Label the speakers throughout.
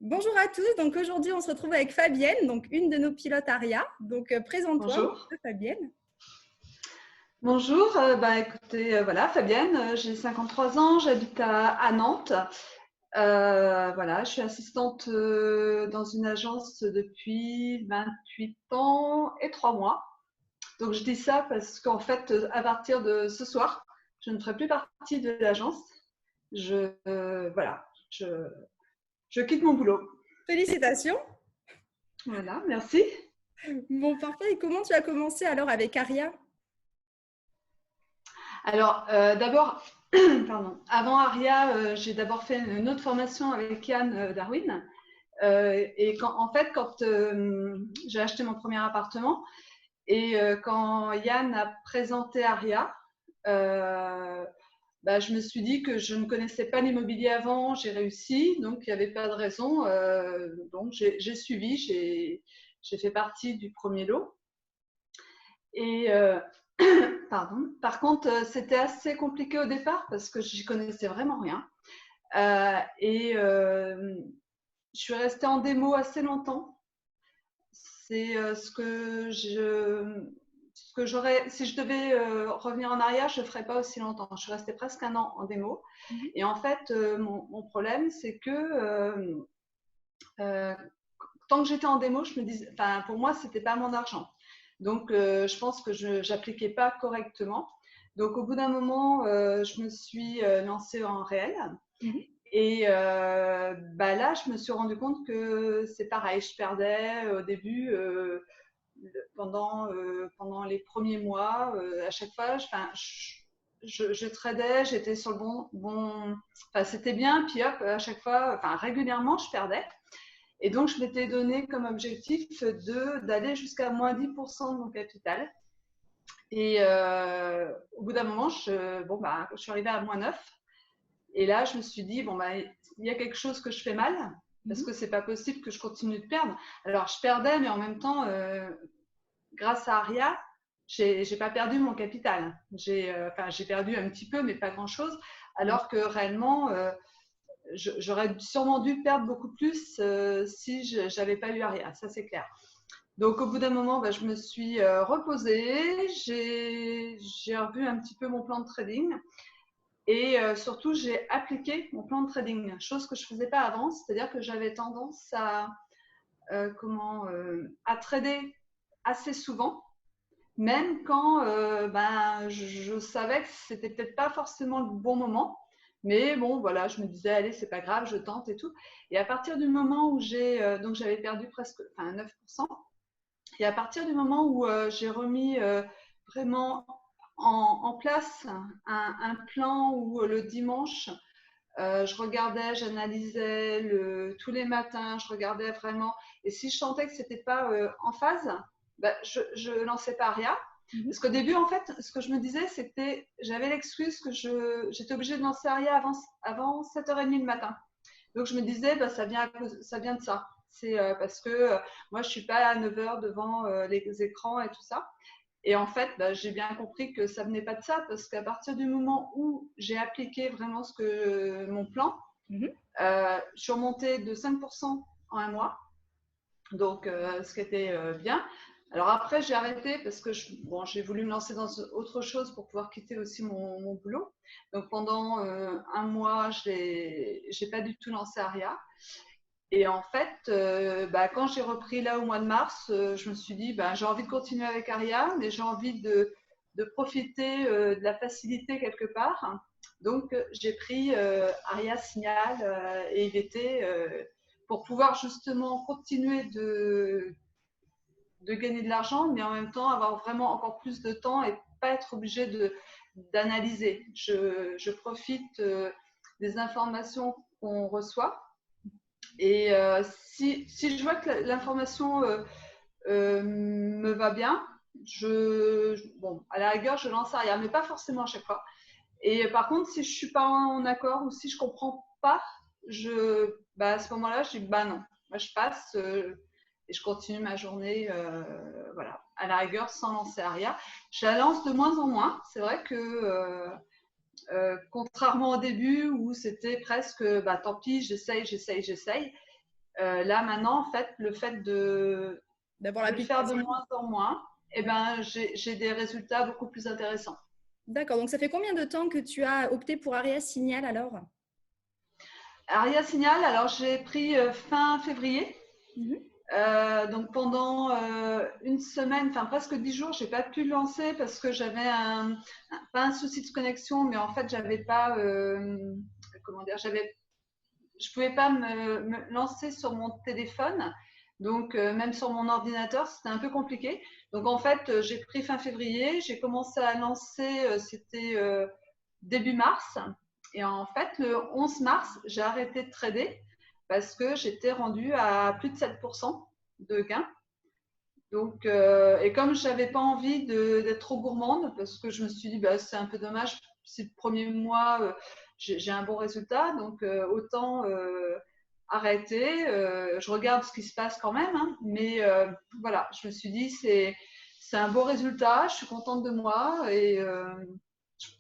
Speaker 1: Bonjour à tous, donc aujourd'hui on se retrouve avec Fabienne, donc une de nos pilotes ARIA. Donc présente-toi un petit
Speaker 2: Bonjour.
Speaker 1: peu, Fabienne.
Speaker 2: Bonjour, écoutez, voilà, Fabienne, j'ai 53 ans, j'habite à Nantes. Voilà, je suis assistante dans une agence depuis 28 ans et 3 mois. Donc je dis ça parce qu'en fait, à partir de ce soir, je ne ferai plus partie de l'agence. Voilà, je quitte mon boulot.
Speaker 1: Félicitations.
Speaker 2: Voilà, merci.
Speaker 1: Bon, parfait. Et comment tu as commencé alors avec ARIA?
Speaker 2: Alors, d'abord, pardon, avant ARIA, j'ai d'abord fait une autre formation avec Yann Darwin. Et en fait, quand j'ai acheté mon premier appartement et quand Yann a présenté ARIA, je me suis dit que je ne connaissais pas l'immobilier avant, j'ai réussi, donc il n'y avait pas de raison. Donc j'ai suivi, j'ai fait partie du premier lot. Et pardon. Par contre, c'était assez compliqué au départ parce que j'y connaissais vraiment rien. Je suis restée en démo assez longtemps. C'est ce que j'aurais, si je devais revenir en arrière, je ne ferais pas aussi longtemps. Je suis restée presque un an en démo.
Speaker 1: Mhm.
Speaker 2: Et en fait, mon problème, c'est que euh, tant que j'étais en démo, je me disais, enfin, pour moi, c'était pas mon argent. Donc, je pense que je n'appliquais pas correctement. Donc, au bout d'un moment, je me suis lancée en réel.
Speaker 1: Mhm.
Speaker 2: Et là, je me suis rendu compte que c'est pareil. Je perdais au début, pendant les premiers mois, à chaque fois, je tradais, j'étais sur le bon. Enfin, c'était bien, puis hop, à chaque fois, enfin, régulièrement, je perdais. Et donc, je m'étais donné comme objectif d'aller jusqu'à moins 10% de mon capital. Et au bout d'un moment, je suis arrivée à moins 9. Et là, je me suis dit, il y a quelque chose que je fais mal, parce
Speaker 1: Mhm.
Speaker 2: que c'est pas possible que je continue de perdre. Alors, je perdais, mais en même temps, grâce à Aria, j'ai pas perdu mon capital. J'ai perdu un petit peu, mais pas grand-chose. Alors que réellement, j'aurais sûrement dû perdre beaucoup plus si je n'avais pas eu Aria, ça c'est clair. Donc au bout d'un moment, je me suis reposée, j'ai revu un petit peu mon plan de trading et surtout j'ai appliqué mon plan de trading, chose que je ne faisais pas avant, c'est-à-dire que j'avais tendance à trader assez souvent, même quand je savais que c'était peut-être pas forcément le bon moment. Mais bon, voilà, je me disais, allez, c'est pas grave, je tente et tout. Et à partir du moment où donc j'avais perdu presque, 9%. Et à partir du moment où j'ai remis vraiment en place un plan où le dimanche, je regardais, j'analysais tous les matins, je regardais vraiment. Et si je sentais que c'était pas en phase, je lançais pas rien.
Speaker 1: Mhm.
Speaker 2: Parce qu'au début, en fait, ce que je me disais, c'était, j'avais l'excuse que j'étais obligée de lancer Aria avant 7h30 le matin. Donc je me disais, ça vient de ça. C'est parce que moi, je suis pas à 9h devant les écrans et tout ça. Et en fait, j'ai bien compris que ça venait pas de ça, parce qu'à partir du moment où j'ai appliqué vraiment mon plan,
Speaker 1: Mhm.
Speaker 2: je suis remontée de 5% en un mois, donc ce qui était bien. Alors après, j'ai arrêté parce que j'ai voulu me lancer dans autre chose pour pouvoir quitter aussi mon boulot. Donc pendant un mois, j'ai pas du tout lancé Aria. Et en fait, quand j'ai repris là au mois de mars, je me suis dit, j'ai envie de continuer avec Aria, mais j'ai envie de profiter de la facilité quelque part. Donc, j'ai pris Aria Signal et IVT pour pouvoir justement continuer de gagner de l'argent, mais en même temps avoir vraiment encore plus de temps et pas être obligé d'analyser. Je profite des informations qu'on reçoit. Et si je vois que l'information me va bien, à la rigueur, je lance Aria, mais pas forcément à chaque fois. Et par contre, si je ne suis pas en accord ou si je ne comprends pas, à ce moment-là, je dis non. Moi, je passe et je continue ma journée, voilà, à la rigueur, sans lancer Aria. Je la lance de moins en moins. C'est vrai que contrairement au début où c'était presque tant pis, j'essaye. Là, maintenant, en fait, le fait
Speaker 1: D'avoir
Speaker 2: de le faire de
Speaker 1: l'application.
Speaker 2: moins en moins, eh ben, j'ai des résultats beaucoup plus intéressants.
Speaker 1: D'accord. Donc, ça fait combien de temps que tu as opté pour Aria Signal alors?
Speaker 2: Aria Signal, alors j'ai pris fin février.
Speaker 1: Mhm.
Speaker 2: Donc pendant une semaine, enfin presque 10 jours, j'ai pas pu le lancer parce que j'avais pas un souci de connexion, mais en fait j'avais pas, comment dire, je pouvais pas me lancer sur mon téléphone, donc même sur mon ordinateur, c'était un peu compliqué. Donc en fait, j'ai pris fin février, j'ai commencé à lancer, c'était début mars, et en fait le 11 mars, j'ai arrêté de trader parce que j'étais rendue à plus de 7% de gains. Donc, et comme je n'avais pas envie d'être trop gourmande, parce que je me suis dit, bah, c'est un peu dommage, si le premier mois, j'ai un bon résultat, donc autant arrêter. Je regarde ce qui se passe quand même, hein, mais voilà, je me suis dit, c'est un beau résultat, je suis contente de moi, et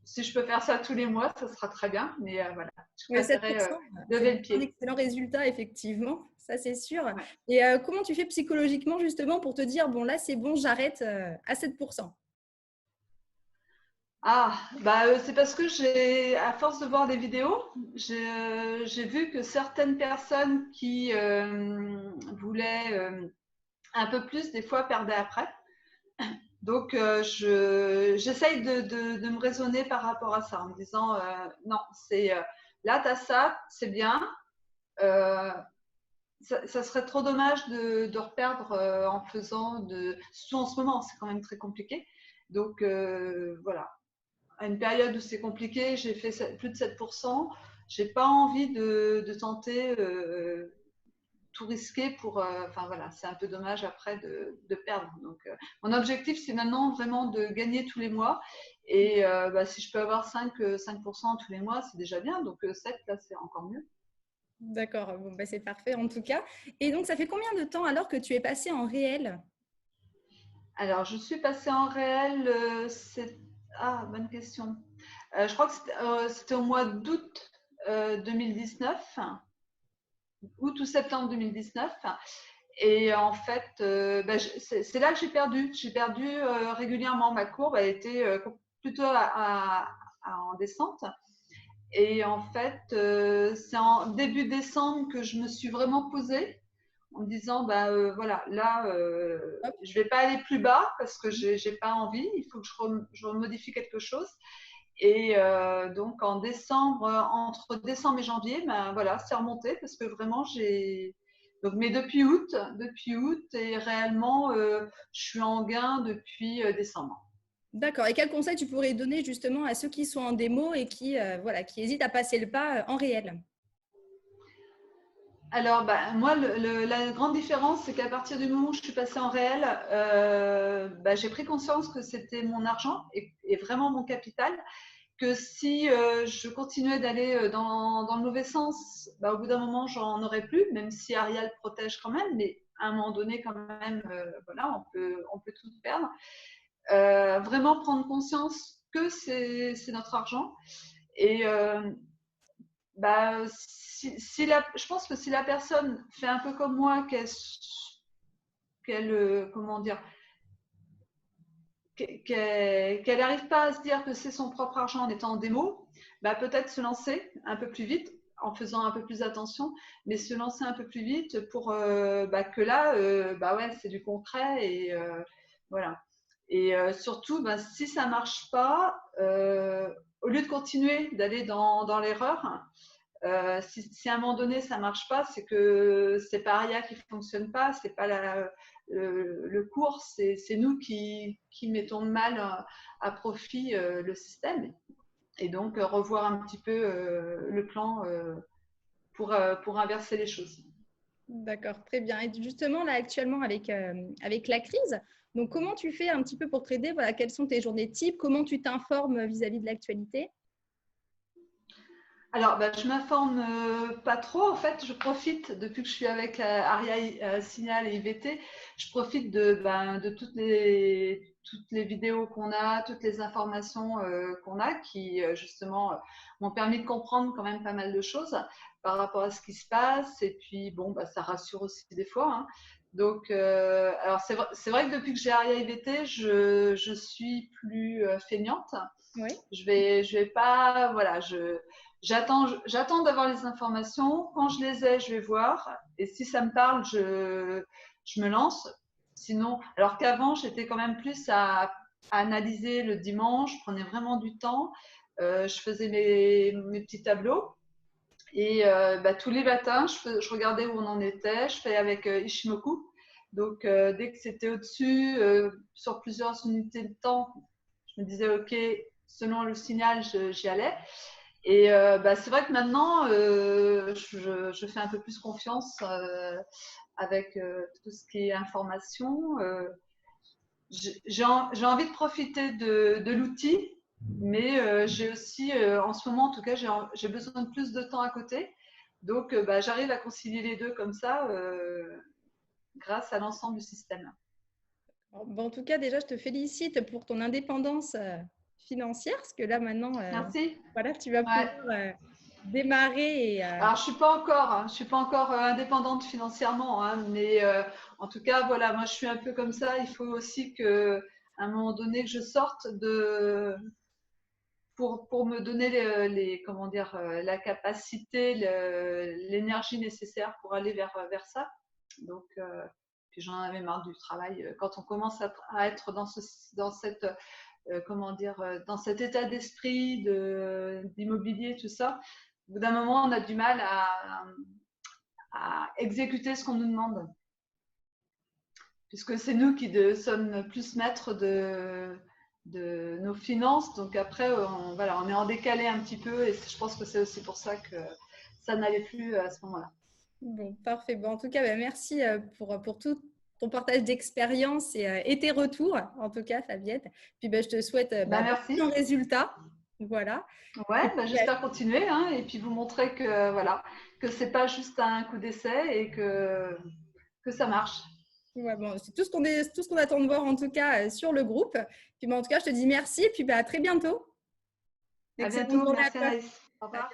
Speaker 2: si je peux faire ça tous les mois, ça sera très bien, mais voilà, je
Speaker 1: Ouais,
Speaker 2: préférais
Speaker 1: 7%, c'est
Speaker 2: lever le
Speaker 1: un
Speaker 2: pied.
Speaker 1: excellent résultat, effectivement, ça c'est sûr.
Speaker 2: Ouais.
Speaker 1: Et comment tu fais psychologiquement justement pour te dire, bon là c'est bon, j'arrête à 7%?
Speaker 2: Ah, bah, c'est parce que à force de voir des vidéos, j'ai vu que certaines personnes qui voulaient un peu plus, des fois, perdaient après. Donc, j'essaye de me raisonner par rapport à ça, en me disant, non, là, tu as ça, c'est bien. Euh, ça serait trop dommage de reperdre en faisant surtout en ce moment, c'est quand même très compliqué. Donc, voilà, à une période où c'est compliqué, j'ai fait plus de 7%. J'ai pas envie de tenter tout risquer pour. Enfin voilà, c'est un peu dommage après de perdre. Donc, mon objectif, c'est maintenant vraiment de gagner tous les mois. Et bah, si je peux avoir 5% tous les mois, c'est déjà bien. Donc, 7, là, c'est encore mieux.
Speaker 1: D'accord, bon, bah, c'est parfait en tout cas. Et donc ça fait combien de temps alors que tu es passé en réel?
Speaker 2: Alors, je suis passée en réel. Ah, bonne question. Je crois que c'était au mois d'août 2019, août ou septembre 2019. Et en fait, bah, c'est là que j'ai perdu. J'ai perdu régulièrement. Ma courbe a été plutôt en descente. Et en fait, c'est en début décembre que je me suis vraiment posée en me disant, bah, voilà, là,
Speaker 1: Hop.
Speaker 2: je vais pas aller plus bas parce que j'ai pas envie. Il faut que je remodifie quelque chose. Et donc en décembre, entre décembre et janvier, ben voilà, c'est remonté parce que vraiment donc, mais depuis août et réellement, je suis en gain depuis décembre.
Speaker 1: D'accord. Et quel conseil tu pourrais donner justement à ceux qui sont en démo et qui, voilà, qui hésitent à passer le pas en réel?
Speaker 2: Alors, bah, moi, la grande différence, c'est qu'à partir du moment où je suis passée en réel, bah, j'ai pris conscience que c'était mon argent et vraiment mon capital. Que si je continuais d'aller dans le mauvais sens, bah, au bout d'un moment, j'en aurais plus, même si Arial protège quand même, mais à un moment donné, quand même, voilà, on peut tout perdre. Vraiment prendre conscience que c'est notre argent. Et bah, je pense que si la personne fait un peu comme moi, comment dire, qu'elle n'arrive pas à se dire que c'est son propre argent en étant en démo, bah peut-être se lancer un peu plus vite en faisant un peu plus attention, mais se lancer un peu plus vite pour bah, que là, bah ouais, c'est du concret et voilà. Et surtout, bah, si ça marche pas, au lieu de continuer d'aller dans l'erreur, si à un moment donné ça marche pas, c'est que c'est pas Aria qui fonctionne pas, c'est pas le cours, c'est nous qui mettons mal à profit le système. Et donc revoir un petit peu le plan pour inverser les choses.
Speaker 1: D'accord, très bien. Et justement, là, actuellement, avec la crise, donc comment tu fais un petit peu pour t'aider? Voilà, quelles sont tes journées types? Comment tu t'informes vis-à-vis de l'actualité?
Speaker 2: Alors, bah, je m'informe pas trop. En fait, je profite, depuis que je suis avec Aria Signal et IVT, je profite de toutes les vidéos qu'on a, toutes les informations qu'on a qui, justement, m'ont permis de comprendre quand même pas mal de choses. par rapport à ce qui se passe. Et puis, bon, bah, ça rassure aussi des fois, hein. Donc, alors c'est vrai que depuis que j'ai Aria IVT, je suis plus feignante.
Speaker 1: Oui.
Speaker 2: Je vais pas, voilà, j'attends d'avoir les informations. Quand je les ai, je vais voir. Et si ça me parle, je me lance. Sinon, alors qu'avant, j'étais quand même plus à analyser le dimanche. Je prenais vraiment du temps. Je faisais mes petits tableaux. Et bah, tous les matins, je regardais où on en était. Je fais avec Ishimoku. Donc, dès que c'était au-dessus, sur plusieurs unités de temps, je me disais, OK, selon le signal, j'y allais. Et bah, c'est vrai que maintenant, je fais un peu plus confiance avec tout ce qui est information. J'ai envie de profiter de l'outil, mais j'ai aussi, en ce moment en tout cas, j'ai besoin de plus de temps à côté. Donc, bah, j'arrive à concilier les deux comme ça grâce à l'ensemble du système.
Speaker 1: Bon, en tout cas, déjà, je te félicite pour ton indépendance financière, parce que là, maintenant,
Speaker 2: Merci.
Speaker 1: voilà, tu vas
Speaker 2: Ouais.
Speaker 1: pouvoir démarrer. Et,
Speaker 2: Alors, je suis pas encore indépendante financièrement, hein, mais en tout cas, voilà, moi, je suis un peu comme ça. Il faut aussi que, à un moment donné, que je sorte pour me donner comment dire, la capacité, l'énergie nécessaire pour aller vers ça. Donc, puis j'en avais marre du travail. Quand on commence à être dans cette, comment dire, dans cet état d'esprit d'immobilier, tout ça, au bout d'un moment, on a du mal à exécuter ce qu'on nous demande. Puisque c'est nous qui sommes plus maîtres de nos finances. Donc après, voilà, on est en décalé un petit peu et je pense que c'est aussi pour ça que ça n'allait plus à ce moment-là.
Speaker 1: bon, parfait. Bon, en tout cas, bah, merci pour tout ton partage d'expérience et tes retours, en tout cas, Fabiette. Puis, bah, je te souhaite
Speaker 2: Ben,
Speaker 1: bon
Speaker 2: merci.
Speaker 1: résultat. Voilà. Et
Speaker 2: Ouais, ben,
Speaker 1: puis,
Speaker 2: j'espère continuer, hein, et puis vous montrer que voilà, que c'est pas juste un coup d'essai et que ça marche.
Speaker 1: ouais, bon, c'est tout ce qu'on attend de voir, en tout cas, sur le groupe. Puis, bah, en tout cas, je te dis merci et puis bah, à très bientôt.
Speaker 2: À
Speaker 1: Excellente
Speaker 2: bientôt.
Speaker 1: journée à
Speaker 2: Merci
Speaker 1: toi.
Speaker 2: Anaïs. Au revoir.